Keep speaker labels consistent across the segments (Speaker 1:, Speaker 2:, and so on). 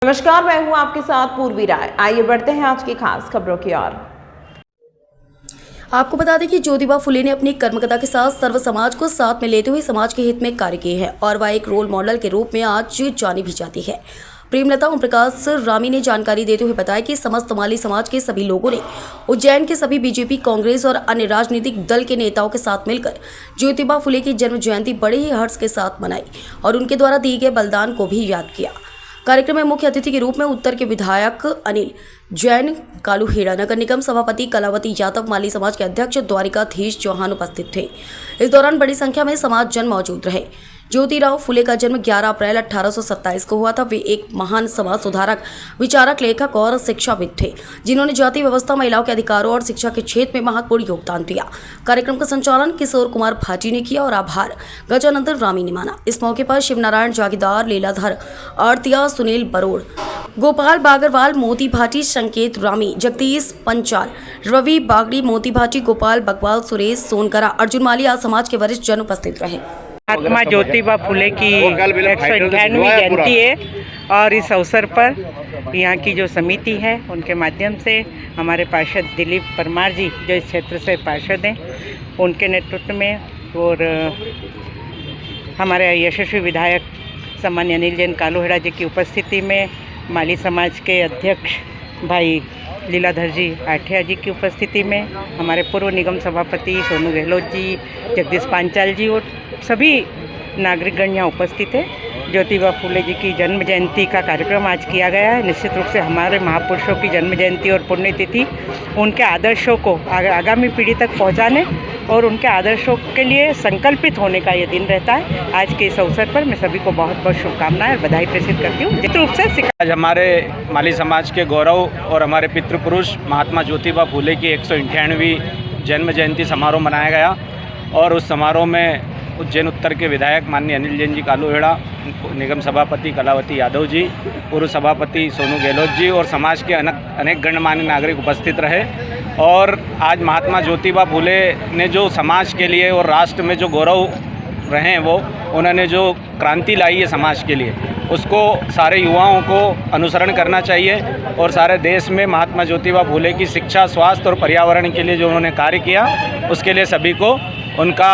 Speaker 1: नमस्कार, मैं हूं आपके साथ पूर्वी राय। आइए बढ़ते हैं आज की खास खबरों की ओर।
Speaker 2: आपको बता दें कि ज्योतिबा फुले ने अपनी कर्मकथा के साथ सर्व समाज को साथ में लेते हुए समाज के हित में कार्य किए हैं और वह एक रोल मॉडल के रूप में आज जानी भी जाती है। प्रेमलता ओम प्रकाश रामी ने जानकारी देते हुए बताया कि समस्त माली समाज के सभी लोगों ने उज्जैन के सभी बीजेपी, कांग्रेस और अन्य राजनीतिक दल के नेताओं के साथ मिलकर ज्योतिबा फुले की जन्म जयंती बड़े ही हर्ष के साथ मनाई और उनके द्वारा दिए गए बलिदान को भी याद किया। कार्यक्रम में मुख्य अतिथि के रूप में उत्तर के विधायक अनिल जैन, कालूहेड़ा नगर निगम सभापति कलावती यादव, माली समाज के अध्यक्ष द्वारिकाधीश चौहान उपस्थित थे। इस दौरान बड़ी संख्या में समाज जन मौजूद रहे। ज्योतिराव फुले का जन्म 11 अप्रैल 1827 को हुआ था। वे एक महान समाज सुधारक, विचारक, लेखक और शिक्षाविद थे, जिन्होंने जाति व्यवस्था, महिलाओं के अधिकारों और शिक्षा के क्षेत्र में महत्वपूर्ण योगदान दिया। कार्यक्रम का संचालन किशोर कुमार भाटी ने किया और आभार गजानंदन रामी ने माना। इस मौके पर शिवनारायण जागीरदार, लीलाधर आरतिया, सुनील बरोड़, गोपाल बागरवाल, मोती भाटी, संकेत रामी, जगदीश पंचाल, रवि बागड़ी, मोती भाटी, गोपाल बकवाल, सुरेश सोनकरा, अर्जुन माली आज समाज के वरिष्ठ जन उपस्थित रहे।
Speaker 3: महात्मा ज्योतिबा फुले की 198वीं जयंती है और इस अवसर पर यहाँ की जो समिति है उनके माध्यम से हमारे पार्षद दिलीप परमार जी, जो इस क्षेत्र से पार्षद हैं, उनके नेतृत्व में और हमारे यशस्वी विधायक सम्मान्य अनिल जैन कालूहेड़ा जी की उपस्थिति में माली समाज के अध्यक्ष भाई लीलाधर जी आठिया जी की उपस्थिति में हमारे पूर्व निगम सभापति सोनू गहलोत जी, जगदीश पांचाल जी और सभी नागरिकगण यहाँ उपस्थित है। ज्योतिबा फुले जी की जन्म जयंती का कार्यक्रम आज किया गया है। निश्चित रूप से हमारे महापुरुषों की जन्म जयंती और पुण्यतिथि उनके आदर्शों को आगामी पीढ़ी तक पहुँचाने और उनके आदर्शों के लिए संकल्पित होने का ये दिन रहता है। आज के इस अवसर पर मैं सभी को बहुत बहुत शुभकामनाएं और बधाई प्रेषित करती हूँ। निश्चित रूप से
Speaker 4: आज हमारे माली समाज के गौरव और हमारे पितृपुरुष महात्मा ज्योतिबा फुले की 198वीं जन्म जयंती समारोह मनाया गया और उस समारोह में उज्जैन उत्तर के विधायक माननीय अनिल जैन जी कालूहेड़ा, निगम सभापति कलावती यादव जी, पूर्व सभापति सोनू गहलोत जी और समाज के अनेक गणमान्य नागरिक उपस्थित रहे। और आज महात्मा ज्योतिबा फुले ने जो समाज के लिए और राष्ट्र में जो गौरव रहे हैं, वो उन्होंने जो क्रांति लाई है समाज के लिए, उसको सारे युवाओं को अनुसरण करना चाहिए और सारे देश में महात्मा ज्योतिबा फुले की शिक्षा, स्वास्थ्य और पर्यावरण के लिए जो उन्होंने कार्य किया, उसके लिए सभी को उनका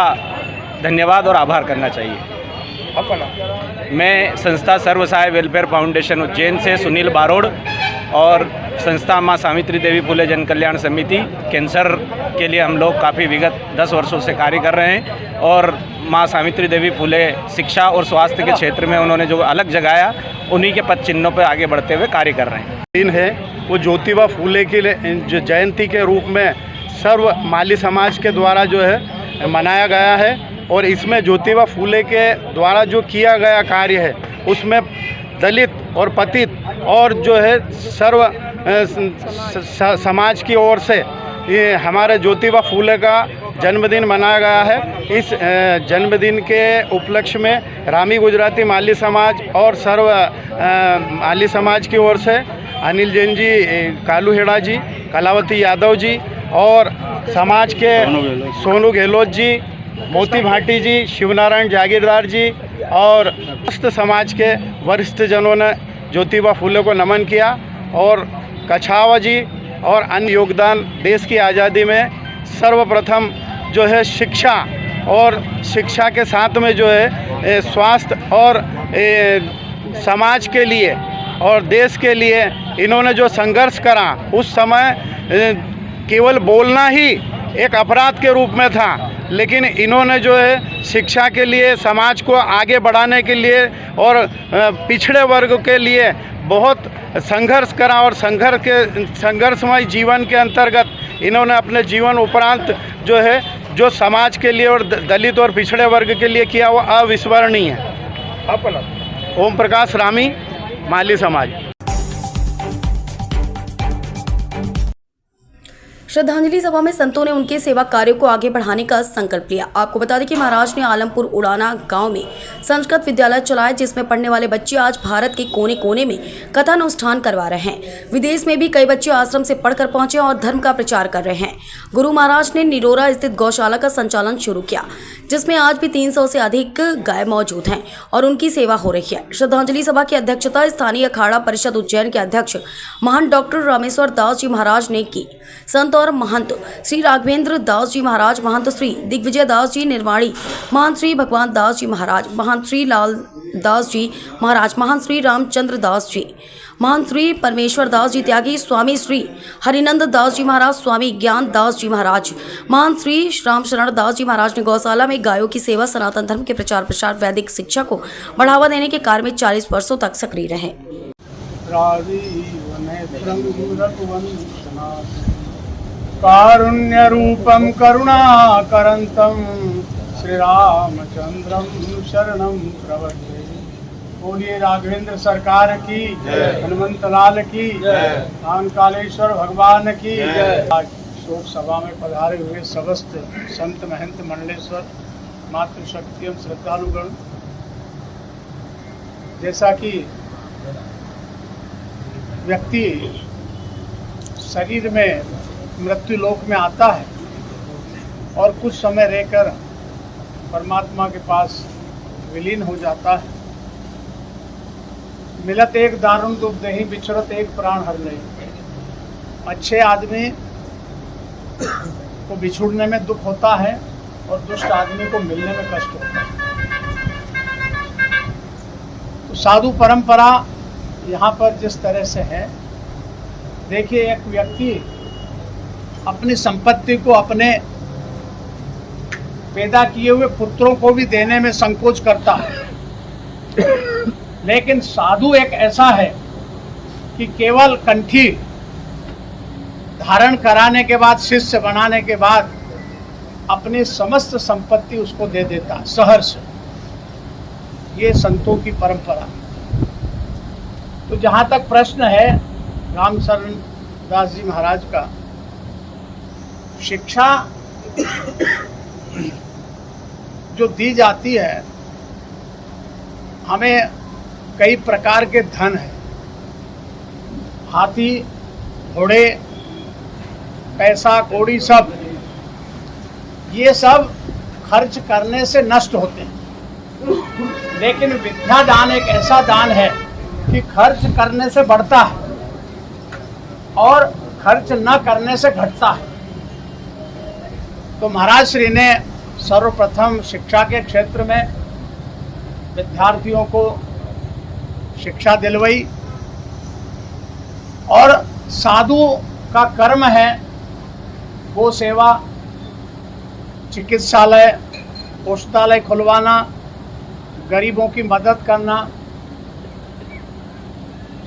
Speaker 4: धन्यवाद और आभार करना चाहिए। मैं संस्था सर्व सहाय वेलफेयर फाउंडेशन उज्जैन से सुनील बारोड़ और संस्था माँ सावित्री देवी फुले जन कल्याण समिति कैंसर के लिए हम लोग काफ़ी विगत 10 वर्षों से कार्य कर रहे हैं और माँ सावित्री देवी फुले शिक्षा और स्वास्थ्य के क्षेत्र में उन्होंने जो अलग जगाया, उन्हीं के पद चिन्हों पर आगे बढ़ते हुए कार्य कर रहे हैं।
Speaker 5: दिन है वो ज्योतिबा फुले की जयंती के रूप में सर्व माली समाज के द्वारा जो है मनाया गया है और इसमें ज्योतिबा फुले के द्वारा जो किया गया कार्य है उसमें दलित और पतित और जो है सर्व समाज की ओर से ये हमारे ज्योतिबा फुले का जन्मदिन मनाया गया है। इस जन्मदिन के उपलक्ष्य में रामी गुजराती माली समाज और सर्व माली समाज की ओर से अनिल जैन जी, कालूहेड़ा जी, कलावती यादव जी और समाज के सोनू गहलोत जी, मोती भाटी जी, शिवनारायण जागीरदार जी और समस्त समाज के वरिष्ठ जनों ने ज्योतिबा फुले को नमन किया और कछावा जी और अन्य योगदान देश की आज़ादी में सर्वप्रथम जो है शिक्षा और शिक्षा के साथ में जो है स्वास्थ्य और समाज के लिए और देश के लिए इन्होंने जो संघर्ष करा, उस समय केवल बोलना ही एक अपराध के रूप में था, लेकिन इन्होंने जो है शिक्षा के लिए, समाज को आगे बढ़ाने के लिए और पिछड़े वर्ग के लिए बहुत संघर्ष करा और संघर्षमय जीवन के अंतर्गत इन्होंने अपने जीवन उपरांत जो है जो समाज के लिए और दलित और पिछड़े वर्ग के लिए किया वो अविस्मरणीय है। ओम प्रकाश रामी, माली समाज।
Speaker 2: श्रद्धांजलि सभा में संतों ने उनके सेवा कार्यों को आगे बढ़ाने का संकल्प लिया। आपको बता दें कि महाराज ने आलमपुर उड़ाना गांव में संस्कृत विद्यालय चलाया, जिसमें पढ़ने वाले बच्चे आज भारत के कोने कोने में कथानुष्ठान करवा रहे हैं। विदेश में भी कई बच्चे आश्रम से पढ़कर पहुंचे और धर्म का प्रचार कर रहे हैं। गुरु महाराज ने निरोरा स्थित गौशाला का संचालन शुरू किया, जिसमें आज भी 300 से अधिक गाय मौजूद हैं और उनकी सेवा हो रही है। श्रद्धांजलि सभा की अध्यक्षता स्थानीय अखाड़ा परिषद उज्जैन के अध्यक्ष महंत डॉक्टर रामेश्वर दास जी महाराज ने की। संत और महंत श्री राघवेंद्र दास जी महाराज, महंत श्री दिग्विजय दास जी निर्वाणी, महंत श्री भगवान दास जी महाराज, महंत श्री लाल दास जी महाराज, महंत श्री रामचंद्र दास जी, महंत श्री परमेश्वर दास जी त्यागी, स्वामी श्री हरिनंद दास जी महाराज, स्वामी ज्ञान दास जी महाराज, महंत श्री राम शरण दास जी महाराज ने गौशाला में गायों की सेवा, सनातन धर्म के प्रचार प्रसार, वैदिक शिक्षा को बढ़ावा देने के कार्य में 40 वर्षों तक सक्रिय रहे।
Speaker 5: कारुण्य रूपम करुणाकरंतम श्री रामचंद्रम शरणम प्रवद्ये। बोलिए राघवेंद्र सरकार की, हनुमंत लाल की, कालेश्वर भगवान की। आज शोक सभा में पधारे हुए समस्त संत महंत मंडलेश्वर, मातृशक्ति एवं श्रद्धालुगण, जैसा कि व्यक्ति शरीर में मृत्यु लोक में आता है और कुछ समय रहकर परमात्मा के पास विलीन हो जाता है। मिलत एक दारुण दुख दही, बिछड़त एक प्राण हर नहीं। अच्छे आदमी को बिछुड़ने में दुख होता है और दुष्ट आदमी को मिलने में कष्ट होता है। तो साधु परंपरा यहाँ पर जिस तरह से है, देखिए, एक व्यक्ति अपनी संपत्ति को अपने पैदा किए हुए पुत्रों को भी देने में संकोच करता है, लेकिन साधु एक ऐसा है कि केवल कंठी धारण कराने के बाद, शिष्य बनाने के बाद अपनी समस्त संपत्ति उसको दे देता है सहर्ष। ये संतों की परंपरा। तो जहाँ तक प्रश्न है रामशरण दास जी महाराज का, शिक्षा जो दी जाती है, हमें कई प्रकार के धन है, हाथी घोड़े पैसा कौड़ी, सब ये सब खर्च करने से नष्ट होते हैं। लेकिन विद्या दान एक ऐसा दान है कि खर्च करने से बढ़ता है और खर्च न करने से घटता है। तो महाराज श्री ने सर्वप्रथम शिक्षा के क्षेत्र में विद्यार्थियों को शिक्षा दिलवाई, और साधु का कर्म है गो सेवा, चिकित्सालय, औषधालय खुलवाना, गरीबों की मदद करना,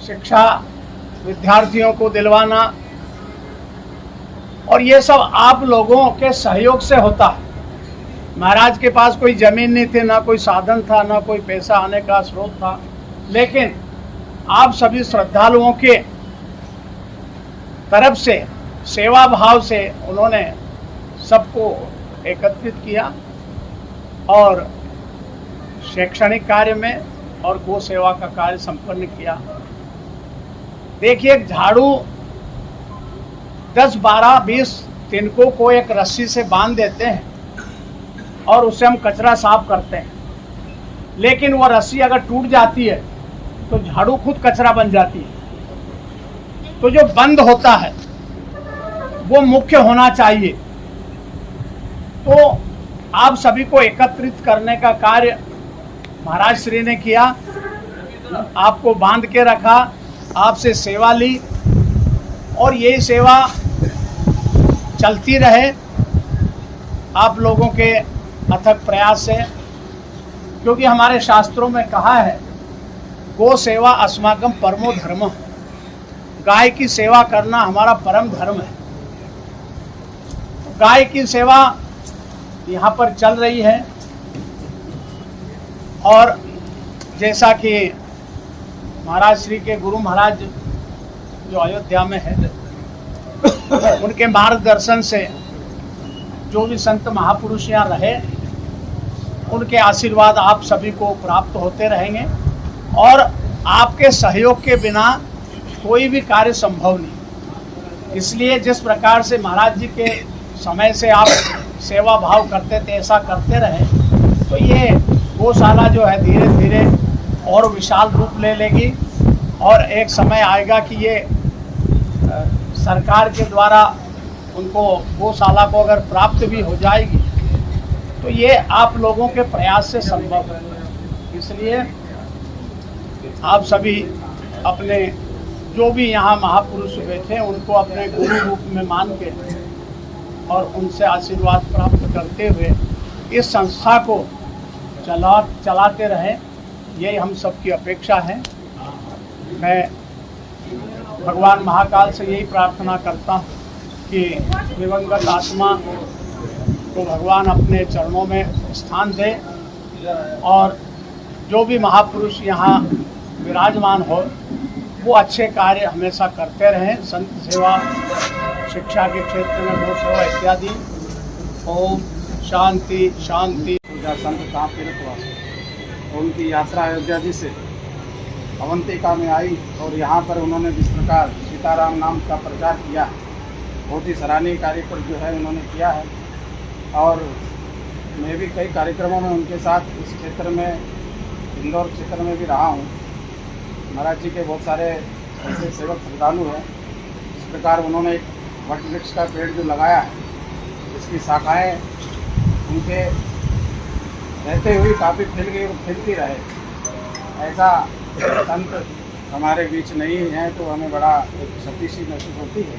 Speaker 5: शिक्षा विद्यार्थियों को दिलवाना, और ये सब आप लोगों के सहयोग से होता है। महाराज के पास कोई जमीन नहीं थी, ना कोई साधन था, ना कोई पैसा आने का स्रोत था, लेकिन आप सभी श्रद्धालुओं के तरफ से सेवा भाव से उन्होंने सबको एकत्रित किया और शैक्षणिक कार्य में और गो सेवा का कार्य संपन्न किया। देखिए, एक झाड़ू 10, 12, 20 तिनकों को एक रस्सी से बांध देते हैं और उससे हम कचरा साफ करते हैं, लेकिन वो रस्सी अगर टूट जाती है तो झाड़ू खुद कचरा बन जाती है। तो जो बंद होता है वो मुख्य होना चाहिए। तो आप सभी को एकत्रित करने का कार्य महाराज श्री ने किया, आपको बांध के रखा, आपसे सेवा ली, और ये सेवा चलती रहे आप लोगों के अथक प्रयास से, क्योंकि हमारे शास्त्रों में कहा है गो सेवा अस्माकम परमो धर्म, गाय की सेवा करना हमारा परम धर्म है। गाय की सेवा यहाँ पर चल रही है, और जैसा कि महाराज श्री के गुरु महाराज जो अयोध्या में है,
Speaker 6: उनके मार्गदर्शन से जो भी संत महापुरुष यहाँ रहे, उनके आशीर्वाद आप सभी को प्राप्त होते रहेंगे और आपके सहयोग के बिना कोई भी कार्य संभव नहीं। इसलिए जिस प्रकार से महाराज जी के समय से आप सेवा भाव करते थे, ऐसा करते रहे, तो ये गौशाला जो है धीरे धीरे और विशाल रूप ले लेगी और एक समय आएगा कि ये सरकार के द्वारा उनको गौशाला को अगर प्राप्त भी हो जाएगी तो ये आप लोगों के प्रयास से संभव है। इसलिए आप सभी अपने जो भी यहाँ महापुरुष बैठे उनको अपने गुरु रूप में मान के और उनसे आशीर्वाद प्राप्त करते हुए इस संस्था को चलाते रहें, यही हम सबकी अपेक्षा है। मैं भगवान महाकाल से यही प्रार्थना करता हूँ कि दिवंगत आत्मा को भगवान अपने चरणों में स्थान दे और जो भी महापुरुष यहाँ विराजमान हो वो अच्छे कार्य हमेशा करते रहें, संत सेवा, शिक्षा के क्षेत्र में गौ सेवा इत्यादि। ओम शांति शांति।
Speaker 5: संत कहाँ तीर्थवासी, उनकी यात्रा अयोध्या जी से अवंतिका में आई और यहाँ पर उन्होंने जिस प्रकार सीताराम नाम का प्रचार किया, बहुत ही सराहनीय कार्य पर जो है उन्होंने किया है। और मैं भी कई कार्यक्रमों में उनके साथ इस क्षेत्र में, इंदौर क्षेत्र में भी रहा हूँ। महाराज जी के बहुत सारे ऐसे सेवक श्रद्धालु हैं। इस प्रकार उन्होंने एक वट वृक्ष का पेड़ जो लगाया है, इसकी शाखाएँ उनके रहते हुए काफ़ी फैल गई और फैलती रहे, ऐसा संत हमारे बीच नहीं है तो हमें बड़ा एक शक्ति सी महसूस होती है।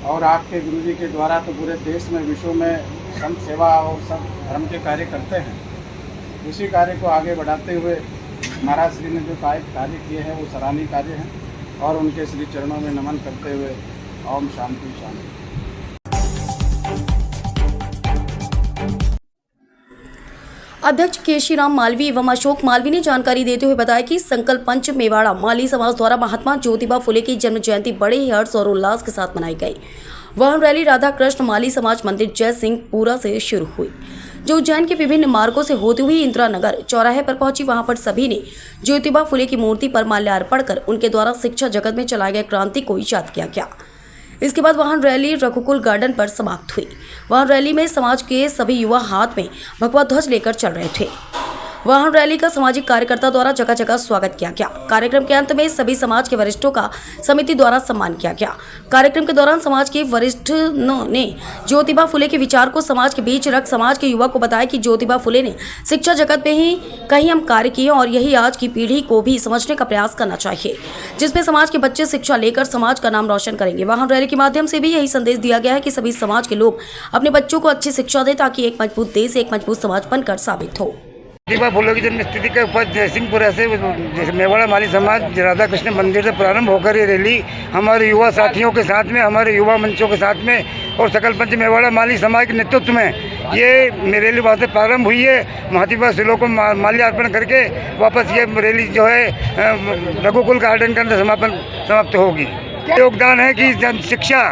Speaker 5: और आपके गुरु जी के द्वारा तो पूरे देश में, विश्व में संत सेवा और सब धर्म के कार्य करते हैं। उसी कार्य को आगे बढ़ाते हुए महाराज श्री ने जो कार्य किए हैं वो सराहनीय कार्य हैं और उनके श्री चरणों में नमन करते हुए ओम शांति शांति।
Speaker 2: अध्यक्ष केशीराम मालवी एवं अशोक मालवी ने जानकारी देते हुए बताया कि संकल्प पंच मेवाड़ा माली समाज द्वारा महात्मा ज्योतिबा फुले की जन्म जयंती बड़े ही हर्ष और उल्लास के साथ मनाई गई। वाहन रैली राधा कृष्ण माली समाज मंदिर जय सिंहपुरा से शुरू हुई, जो उज्जैन के विभिन्न मार्गों से होती हुई इंदिरा नगर चौराहे पर पहुंची। वहां पर सभी ने ज्योतिबा फुले की मूर्ति पर माल्यार्पण कर उनके द्वारा शिक्षा जगत में चलाए गए क्रांति को याद किया गया। इसके बाद वाहन रैली रघुकुल गार्डन पर समाप्त हुई। वाहन रैली में समाज के सभी युवा हाथ में भगवा ध्वज लेकर चल रहे थे। वाहन रैली का सामाजिक कार्यकर्ता द्वारा जगह जगह स्वागत किया गया। कार्यक्रम के अंत में सभी समाज के वरिष्ठों का समिति द्वारा सम्मान किया गया। कार्यक्रम के दौरान समाज के वरिष्ठों ने ज्योतिबा फुले के विचार को समाज के बीच रख समाज के युवा को बताया कि ज्योतिबा फुले ने शिक्षा जगत में ही कहीं हम कार्य किए और यही आज की पीढ़ी को भी समझने का प्रयास करना चाहिए, जिसमें समाज के बच्चे शिक्षा लेकर समाज का नाम रोशन करेंगे। वाहन रैली के माध्यम से भी यही संदेश दिया गया है कि सभी समाज के लोग अपने बच्चों को अच्छी शिक्षा दें ताकि एक मजबूत देश, एक मजबूत समाज बनकर साबित हो।
Speaker 7: ज्योतिबा फुले की जन्म स्थिति के उपज जयसिंहपुरा से मेवाड़ा माली समाज राधा कृष्ण मंदिर से प्रारंभ होकर ये रैली हमारे युवा साथियों के साथ में, हमारे युवा मंचों के साथ में और सकल पंच मेवाड़ा माली समाज के नेतृत्व में ये रैली वहाँ से प्रारंभ हुई है। महात्मा शिलो को माल्यार्पण करके वापस ये रैली जो है रघुकुल गार्डन के अंदर समाप्त होगी। योगदान है कि शिक्षा,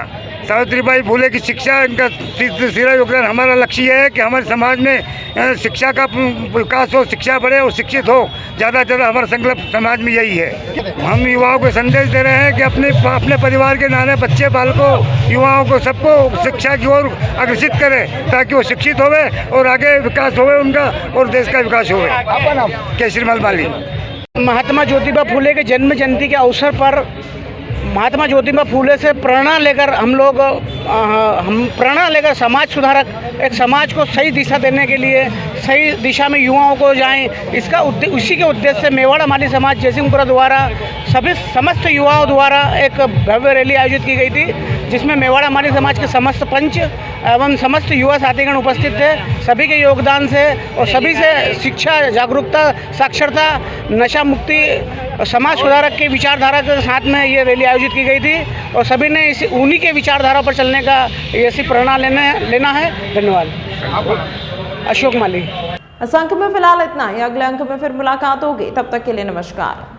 Speaker 7: सावित्रीबाई फुले की शिक्षा, इनका सीधा योगदान। हमारा लक्ष्य है कि हमारे समाज में शिक्षा का विकास हो, शिक्षा बढ़े और शिक्षित हो, ज़्यादा से ज़्यादा हमारा संकल्प समाज में यही है। हम युवाओं को संदेश दे रहे हैं कि अपने परिवार के नाने बच्चे बालकों, युवाओं को सबको शिक्षा की ओर अग्रसित करें ताकि वो शिक्षित होवे और आगे विकास होवे उनका और देश का विकास होवे। केशरीलाल माली।
Speaker 6: महात्मा ज्योतिबा फुले के जन्म जयंती के अवसर पर महात्मा ज्योतिबा फुले से प्रेरणा लेकर हम प्रेरणा लेकर समाज सुधारक, एक समाज को सही दिशा देने के लिए सही दिशा में युवाओं को जाएं, उसी के उद्देश्य से मेवाड़ा माली समाज जयसिंहपुरा द्वारा समस्त युवाओं द्वारा एक भव्य रैली आयोजित की गई थी, जिसमें मेवाड़ा माली समाज के समस्त पंच एवं समस्त युवा साथीगण उपस्थित थे। सभी के योगदान से और सभी से शिक्षा, जागरूकता, साक्षरता, नशा मुक्ति, समाज सुधारक के विचारधारा के साथ में ये रैली आयोजित की गई थी और सभी ने उन्हीं के विचारधारा पर चलने का ऐसी प्रेरणा लेना है। धन्यवाद। अशोक माली।
Speaker 1: इस अंक में फिलहाल इतना ही। अगले अंक में फिर मुलाकात होगी, तब तक के लिए नमस्कार।